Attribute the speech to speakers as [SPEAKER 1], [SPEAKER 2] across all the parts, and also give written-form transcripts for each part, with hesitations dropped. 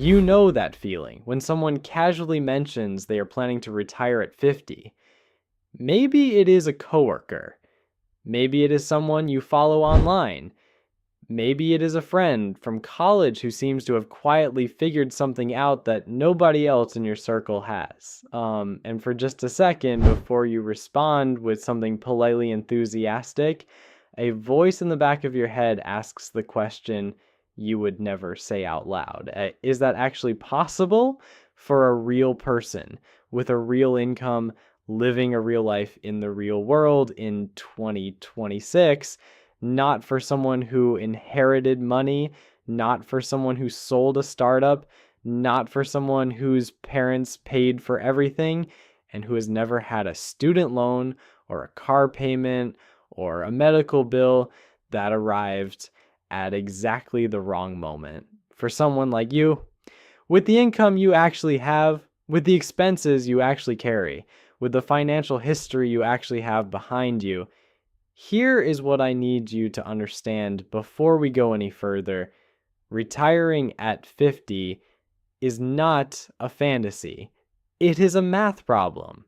[SPEAKER 1] You know that feeling when someone casually mentions they are planning to retire at 50. Maybe it is a coworker. Maybe it is someone you follow online. Maybe it is a friend from college who seems to have quietly figured something out that nobody else in your circle has. And for just a second, before you respond with something politely enthusiastic, a voice in the back of your head asks the question you would never say out loud. Is that actually possible for a real person with a real income, living a real life in the real world in 2026? Not for someone who inherited money, not for someone who sold a startup, not for someone whose parents paid for everything and who has never had a student loan or a car payment or a medical bill that arrived at exactly the wrong moment. For someone like you, with the income you actually have, with the expenses you actually carry, with the financial history you actually have behind you, here is what I need you to understand before we go any further. Retiring at 50 is not a fantasy. It is a math problem.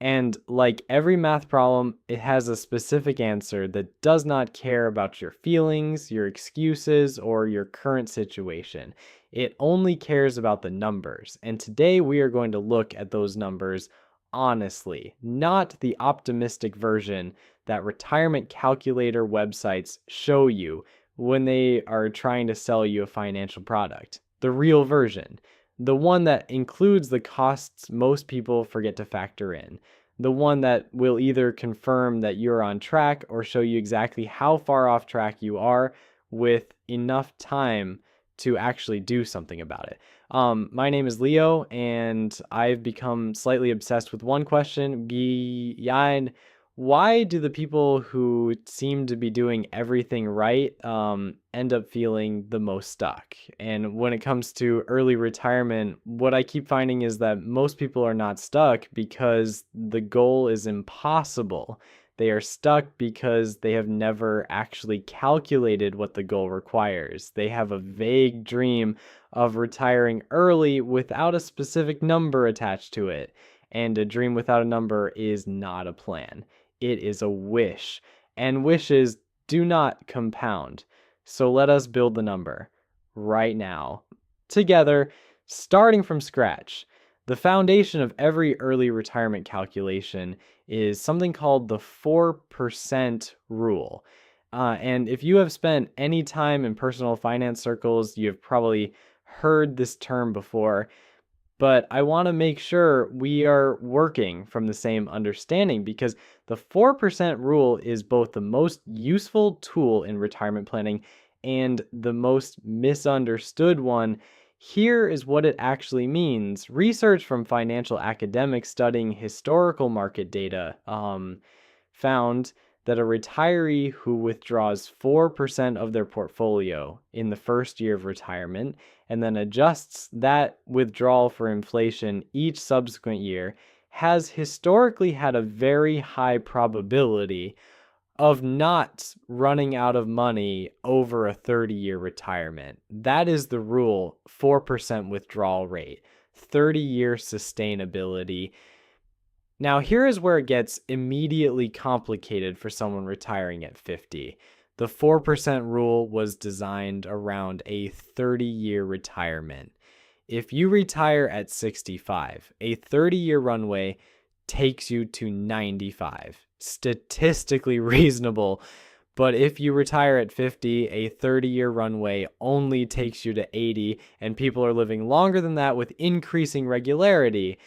[SPEAKER 1] And like every math problem, it has a specific answer that does not care about your feelings, your excuses, or your current situation. It only cares about the numbers. And today we are going to look at those numbers honestly, not the optimistic version that retirement calculator websites show you when they are trying to sell you a financial product. The real version. The one that includes the costs most people forget to factor in. The one that will either confirm that you're on track or show you exactly how far off track you are with enough time to actually do something about it. My name is Leo, and I've become slightly obsessed with one question behind why do the people who seem to be doing everything right end up feeling the most stuck? And when it comes to early retirement, what I keep finding is that most people are not stuck because the goal is impossible. They are stuck because they have never actually calculated what the goal requires. They have a vague dream of retiring early without a specific number attached to it. And a dream without a number is not a plan. It is a wish, and wishes do not compound. So let us build the number right now, together, starting from scratch. The foundation of every early retirement calculation is something called the 4% rule. And if you have spent any time in personal finance circles, you have probably heard this term before. But I want to make sure we are working from the same understanding because the 4% rule is both the most useful tool in retirement planning and the most misunderstood one. Here is what it actually means. Research from financial academics studying historical market data found that a retiree who withdraws 4% of their portfolio in the first year of retirement and then adjusts that withdrawal for inflation each subsequent year has historically had a very high probability of not running out of money over a 30-year retirement. That is the rule, 4% withdrawal rate, 30-year sustainability. Now, here is where it gets immediately complicated for someone retiring at 50. The 4% rule was designed around a 30-year retirement. If you retire at 65, a 30-year runway takes you to 95. Statistically reasonable. But if you retire at 50, a 30-year runway only takes you to 80, and people are living longer than that with increasing regularity.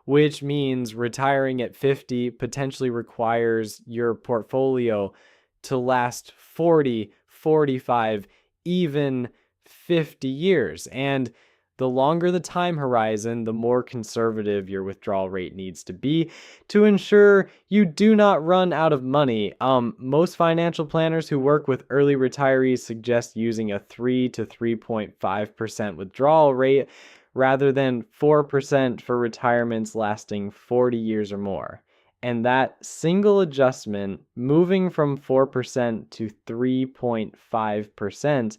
[SPEAKER 1] Which means retiring at 50 potentially requires your portfolio to last 40, 45, even 50 years. And the longer the time horizon, the more conservative your withdrawal rate needs to be to ensure you do not run out of money. Most financial planners who work with early retirees suggest using a 3 to 3.5% withdrawal rate rather than 4% for retirements lasting 40 years or more. And that single adjustment, moving from 4% to 3.5%,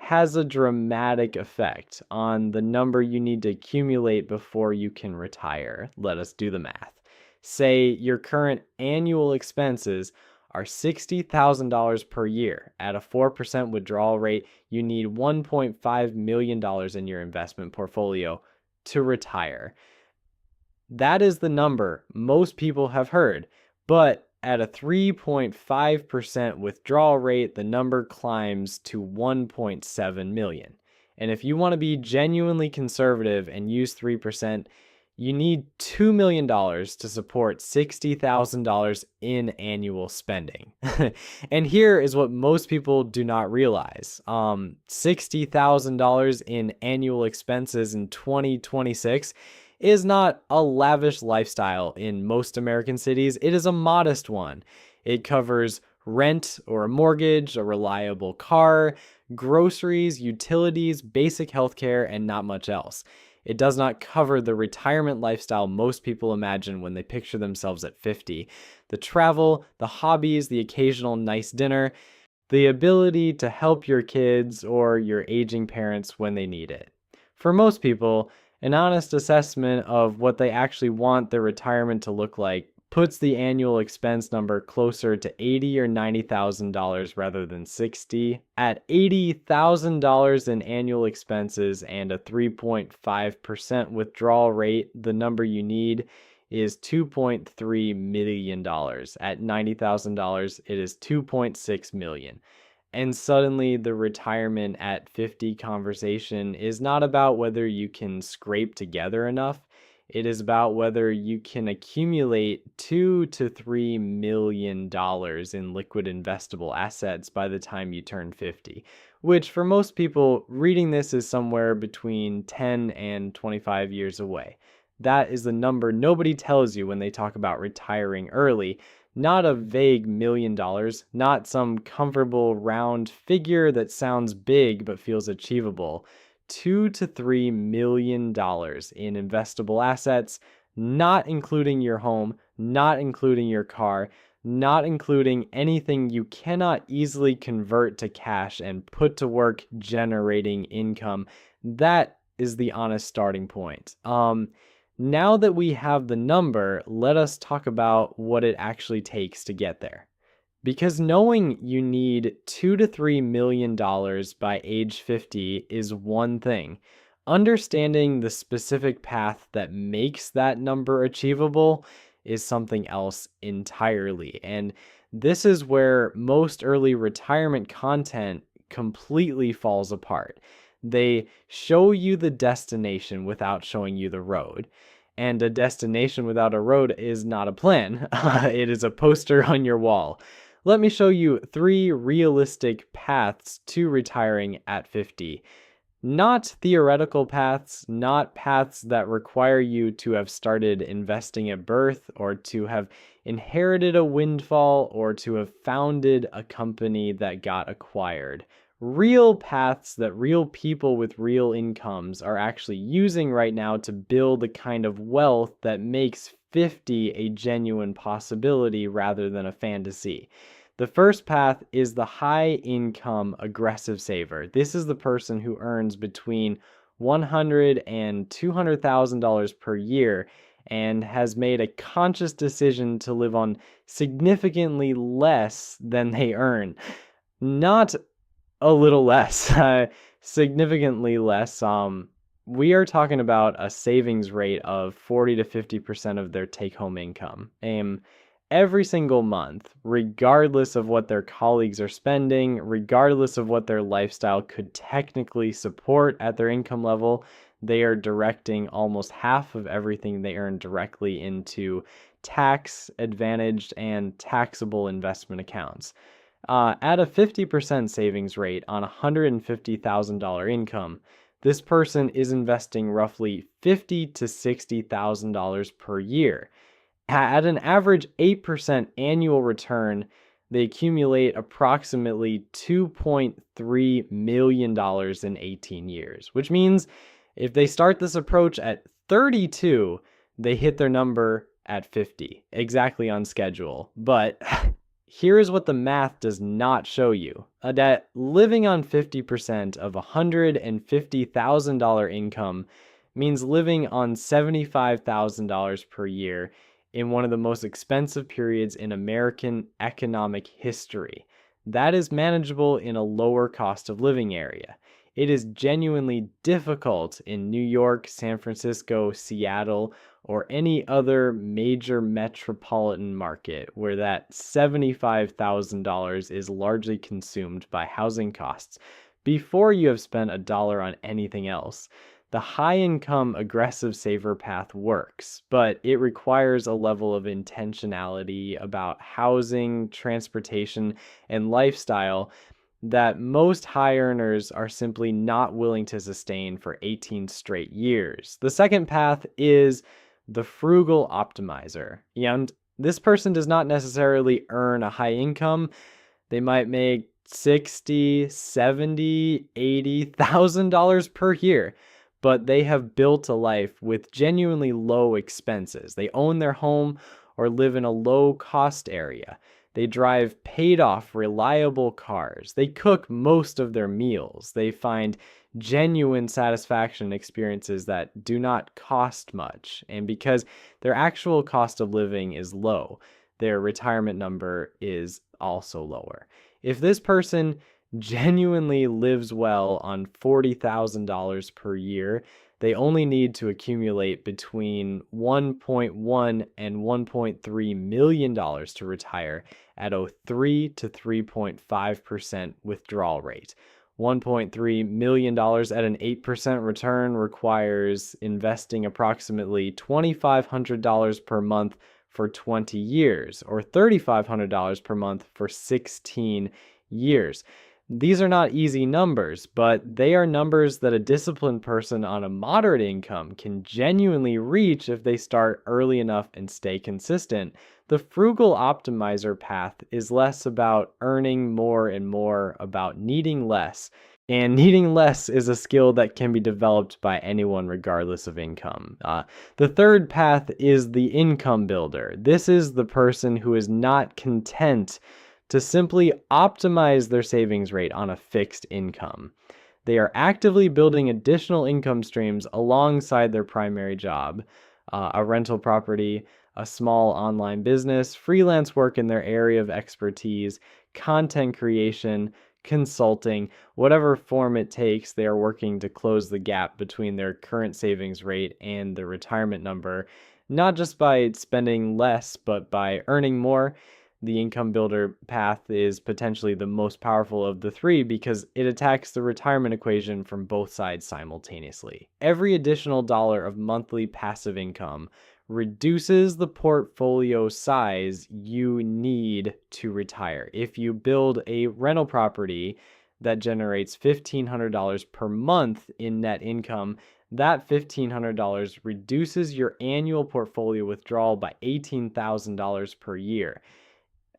[SPEAKER 1] has a dramatic effect on the number you need to accumulate before you can retire. Let us do the math. Say your current annual expenses are $60,000 per year. At a 4% withdrawal rate, you need $1.5 million in your investment portfolio to retire. That is the number most people have heard, but at a 3.5% withdrawal rate, the number climbs to 1.7 million. And if you want to be genuinely conservative and use 3%, you need $2 million to support $60,000 in annual spending. And here is what most people do not realize. $60,000 in annual expenses in 2026 is not a lavish lifestyle in most American cities. It is a modest one. It covers rent or a mortgage, a reliable car, groceries, utilities, basic healthcare, and not much else. It does not cover the retirement lifestyle most people imagine when they picture themselves at 50. The travel, the hobbies, the occasional nice dinner, the ability to help your kids or your aging parents when they need it. For most people, an honest assessment of what they actually want their retirement to look like puts the annual expense number closer to $80,000 or $90,000 rather than 60. At $80,000 in annual expenses and a 3.5% withdrawal rate, the number you need is $2.3 million. At $90,000, it is $2.6 million. And suddenly the retirement at 50 conversation is not about whether you can scrape together enough. It is about whether you can accumulate $2 to $3 million in liquid investable assets by the time you turn 50, which for most people reading this is somewhere between 10 and 25 years away. That is the number nobody tells you when they talk about retiring early. Not a vague $1 million, not some comfortable round figure that sounds big but feels achievable. $2 to $3 million in investable assets, not including your home, not including your car, not including anything you cannot easily convert to cash and put to work generating income. That is the honest starting point. Now that we have the number, let us talk about what it actually takes to get there. Because knowing you need $2 to $3 million by age 50 is one thing. Understanding the specific path that makes that number achievable is something else entirely. And this is where most early retirement content completely falls apart. They show you the destination without showing you the road. And a destination without a road is not a plan. It is a poster on your wall. Let me show you 3 realistic paths to retiring at 50. Not theoretical paths, not paths that require you to have started investing at birth or to have inherited a windfall or to have founded a company that got acquired. Real paths that real people with real incomes are actually using right now to build the kind of wealth that makes 50 a genuine possibility rather than a fantasy. The first path is the high income aggressive saver. This is the person who earns between $100,000 and $200,000 per year and has made a conscious decision to live on significantly less than they earn. Not a little less, significantly less. We are talking about a savings rate of 40 to 50% of their take-home income. Every single month, regardless of what their colleagues are spending, regardless of what their lifestyle could technically support at their income level, they are directing almost half of everything they earn directly into tax-advantaged and taxable investment accounts. At a 50% savings rate on a $150,000 income, this person is investing roughly $50,000 to $60,000 per year. At an average 8% annual return, they accumulate approximately $2.3 million in 18 years, which means if they start this approach at 32, they hit their number at 50, exactly on schedule. But Here is what the math does not show you. That living on 50% of $150,000 income means living on $75,000 per year in one of the most expensive periods in American economic history. That is manageable in a lower cost of living area. It is genuinely difficult in New York, San Francisco, Seattle, or any other major metropolitan market where that $75,000 is largely consumed by housing costs before you have spent a dollar on anything else. The high income aggressive saver path works, but it requires a level of intentionality about housing, transportation, and lifestyle that most high earners are simply not willing to sustain for 18 straight years. The second path is the frugal optimizer. And this person does not necessarily earn a high income. They might make $60, $70, $80,000 per year, but they have built a life with genuinely low expenses. They own their home or live in a low cost area. They drive paid off, reliable cars. They cook most of their meals. They find genuine satisfaction experiences that do not cost much. And because their actual cost of living is low, their retirement number is also lower. If this person genuinely lives well on $40,000 per year, they only need to accumulate between $1.1 and $1.3 million to retire at a 3 to 3.5% withdrawal rate. $1.3 million at an 8% return requires investing approximately $2,500 per month for 20 years, or $3,500 per month for 16 years. These are not easy numbers, but they are numbers that a disciplined person on a moderate income can genuinely reach if they start early enough and stay consistent. The frugal optimizer path is less about earning more and more about needing less. And needing less is a skill that can be developed by anyone regardless of income. The third path is the income builder. This is the person who is not content to simply optimize their savings rate on a fixed income. They are actively building additional income streams alongside their primary job, a rental property, a small online business, freelance work in their area of expertise, content creation, consulting, whatever form it takes. They are working to close the gap between their current savings rate and the retirement number, not just by spending less, but by earning more. The income builder path is potentially the most powerful of the three because it attacks the retirement equation from both sides simultaneously. Every additional dollar of monthly passive income reduces the portfolio size you need to retire. If you build a rental property that generates $1,500 per month in net income, that $1,500 reduces your annual portfolio withdrawal by $18,000 per year.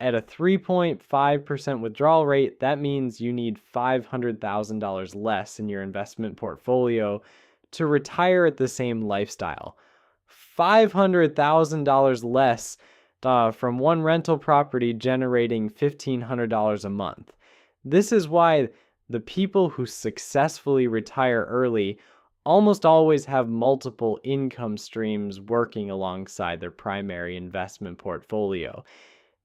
[SPEAKER 1] At a 3.5% withdrawal rate, that means you need $500,000 less in your investment portfolio to retire at the same lifestyle. $500,000 less from one rental property generating $1,500 a month. This is why the people who successfully retire early almost always have multiple income streams working alongside their primary investment portfolio.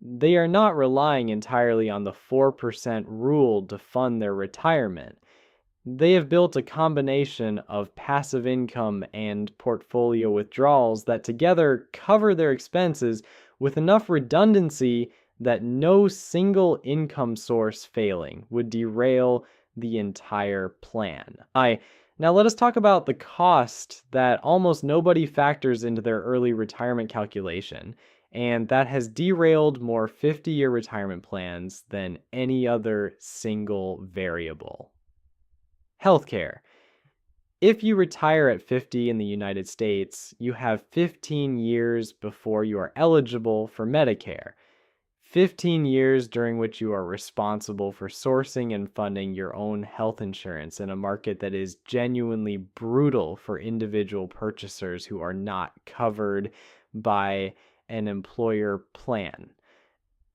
[SPEAKER 1] They are not relying entirely on the 4% rule to fund their retirement. They have built a combination of passive income and portfolio withdrawals that together cover their expenses with enough redundancy that no single income source failing would derail the entire plan. Now let us talk about the cost that almost nobody factors into their early retirement calculation, and that has derailed more 50-year retirement plans than any other single variable. Healthcare. If you retire at 50 in the United States, you have 15 years before you are eligible for Medicare. 15 years during which you are responsible for sourcing and funding your own health insurance in a market that is genuinely brutal for individual purchasers who are not covered by an employer plan.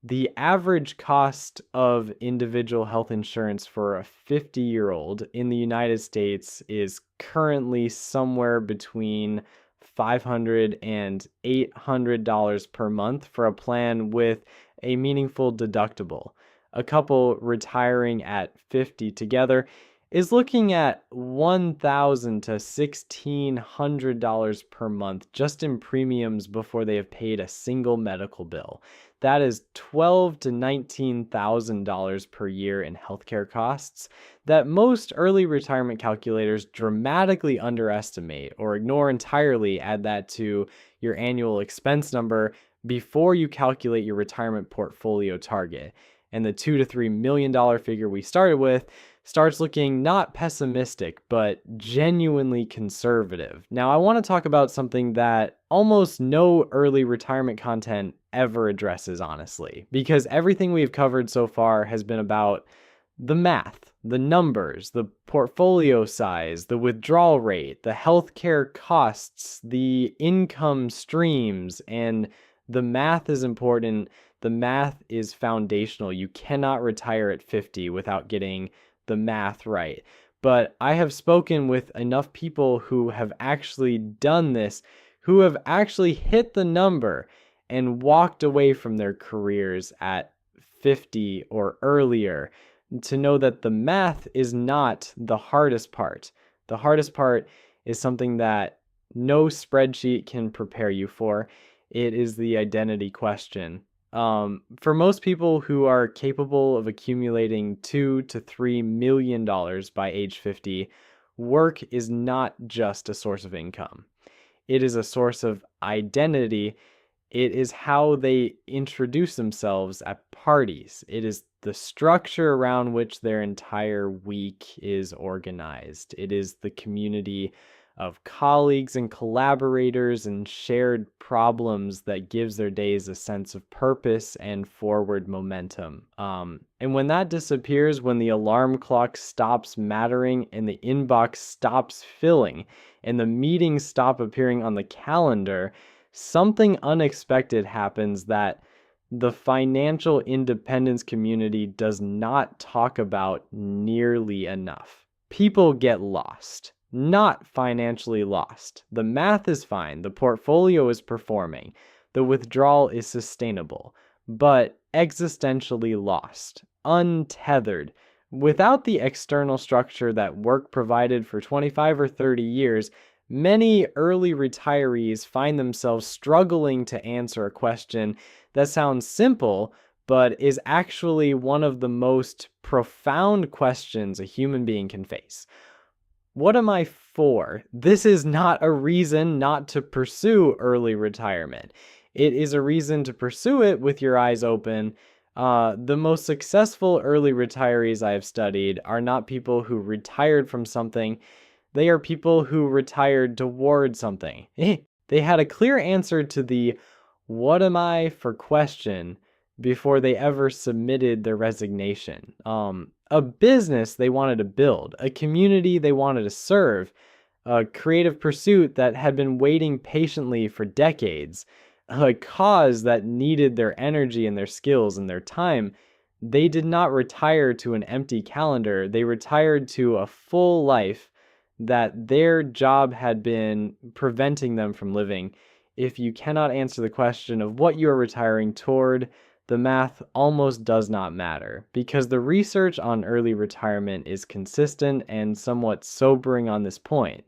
[SPEAKER 1] The average cost of individual health insurance for a 50-year-old in the United States is currently somewhere between $500 and $800 per month for a plan with a meaningful deductible. A couple retiring at 50 together is looking at $1,000 to $1,600 per month just in premiums before they have paid a single medical bill. That is $12,000 to $19,000 per year in healthcare costs that most early retirement calculators dramatically underestimate or ignore entirely. Add that to your annual expense number before you calculate your retirement portfolio target. And the $2 to $3 million figure we started with starts looking not pessimistic, but genuinely conservative. Now, I want to talk about something that almost no early retirement content ever addresses, honestly, because everything we've covered so far has been about the math, the numbers, the portfolio size, the withdrawal rate, the healthcare costs, the income streams, and the math is important. The math is foundational. You cannot retire at 50 without getting the math right. But I have spoken with enough people who have actually done this, who have actually hit the number and walked away from their careers at 50 or earlier to know that the math is not the hardest part. The hardest part is something that no spreadsheet can prepare you for. It is the identity question. For most people who are capable of accumulating $2 to $3 million by age 50, work is not just a source of income. It is a source of identity. It is how they introduce themselves at parties. It is the structure around which their entire week is organized. It is the community of colleagues and collaborators and shared problems that gives their days a sense of purpose and forward momentum. And when that disappears, when the alarm clock stops mattering and the inbox stops filling and the meetings stop appearing on the calendar, something unexpected happens that the financial independence community does not talk about nearly enough. People get lost. Not financially lost. The math is fine. The portfolio is performing. The withdrawal is sustainable, but existentially lost, untethered. Without the external structure that work provided for 25 or 30 years, many early retirees find themselves struggling to answer a question that sounds simple, but is actually one of the most profound questions a human being can face. What am I for? This is not a reason not to pursue early retirement. It is a reason to pursue it with your eyes open. The most successful early retirees I have studied are not people who retired from something. They are people who retired toward something. They had a clear answer to the "what am I for" question before they ever submitted their resignation. A business they wanted to build, a community they wanted to serve, a creative pursuit that had been waiting patiently for decades, a cause that needed their energy and their skills and their time. They did not retire to an empty calendar. They retired to a full life that their job had been preventing them from living. If you cannot answer the question of what you are retiring toward, the math almost does not matter, because the research on early retirement is consistent and somewhat sobering on this point.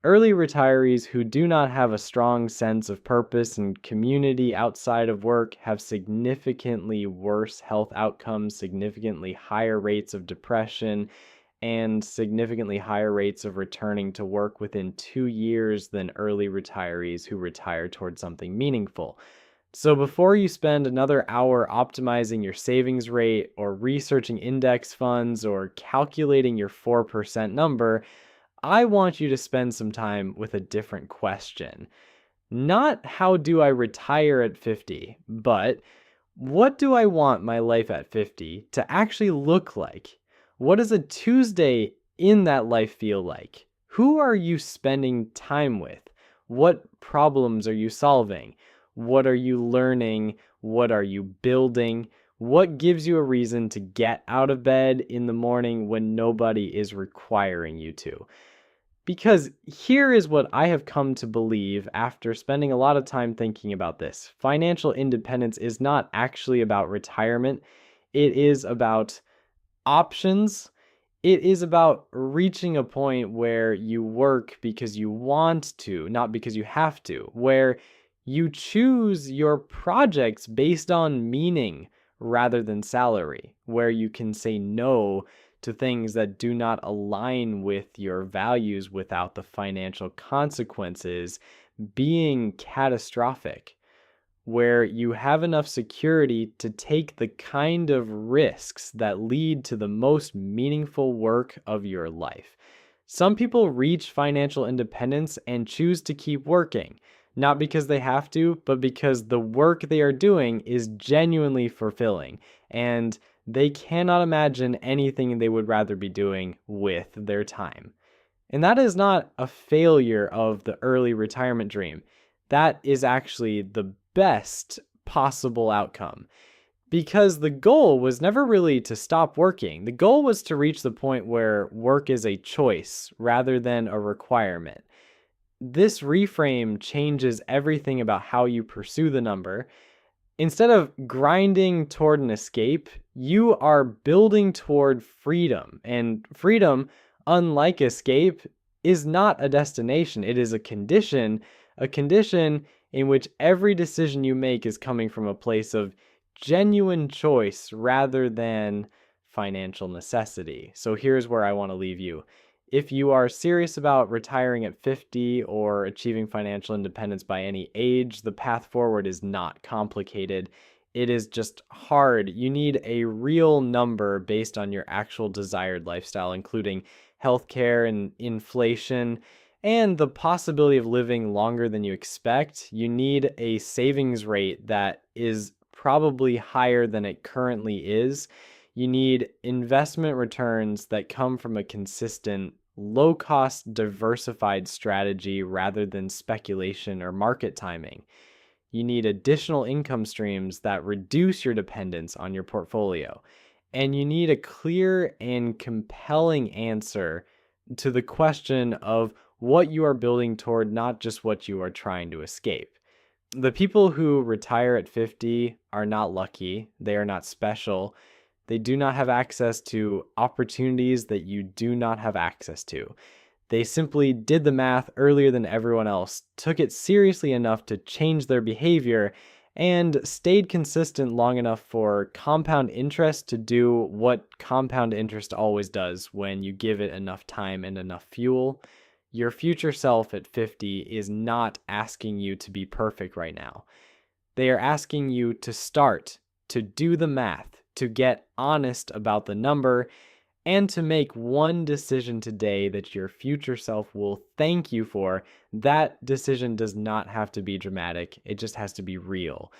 [SPEAKER 1] Early retirees who do not have a strong sense of purpose and community outside of work have significantly worse health outcomes, significantly higher rates of depression, and significantly higher rates of returning to work within 2 years than early retirees who retire toward something meaningful. So before you spend another hour optimizing your savings rate or researching index funds or calculating your 4% number, I want you to spend some time with a different question. Not how do I retire at 50, but what do I want my life at 50 to actually look like? What does a Tuesday in that life feel like? Who are you spending time with? What problems are you solving? What are you learning? What are you building? What gives you a reason to get out of bed in the morning when nobody is requiring you to? Because here is what I have come to believe after spending a lot of time thinking about this. Financial independence is not actually about retirement, it is about options. It is about reaching a point where you work because you want to, not because you have to, where you choose your projects based on meaning rather than salary, where you can say no to things that do not align with your values without the financial consequences being catastrophic, where you have enough security to take the kind of risks that lead to the most meaningful work of your life. Some people reach financial independence and choose to keep working, not because they have to, but because the work they are doing is genuinely fulfilling, and they cannot imagine anything they would rather be doing with their time. And that is not a failure of the early retirement dream. That is actually the best possible outcome. Because the goal was never really to stop working. The goal was to reach the point where work is a choice rather than a requirement. This reframe changes everything about how you pursue the number. Instead of grinding toward an escape, you are building toward freedom. And freedom, unlike escape, is not a destination. It is a condition in which every decision you make is coming from a place of genuine choice rather than financial necessity. So here's where I want to leave you. If you are serious about retiring at 50 or achieving financial independence by any age, the path forward is not complicated. It is just hard. You need a real number based on your actual desired lifestyle, including healthcare and inflation and the possibility of living longer than you expect. You need a savings rate that is probably higher than it currently is. You need investment returns that come from a consistent, low cost, diversified strategy rather than speculation or market timing. You need additional income streams that reduce your dependence on your portfolio. And you need a clear and compelling answer to the question of what you are building toward, not just what you are trying to escape. The people who retire at 50 are not lucky. They are not special. They do not have access to opportunities that you do not have access to. They simply did the math earlier than everyone else, took it seriously enough to change their behavior, and stayed consistent long enough for compound interest to do what compound interest always does when you give it enough time and enough fuel. Your future self at 50 is not asking you to be perfect right now. They are asking you to start, to do the math, to get honest about the number, and to make one decision today that your future self will thank you for. That decision does not have to be dramatic. It just has to be real.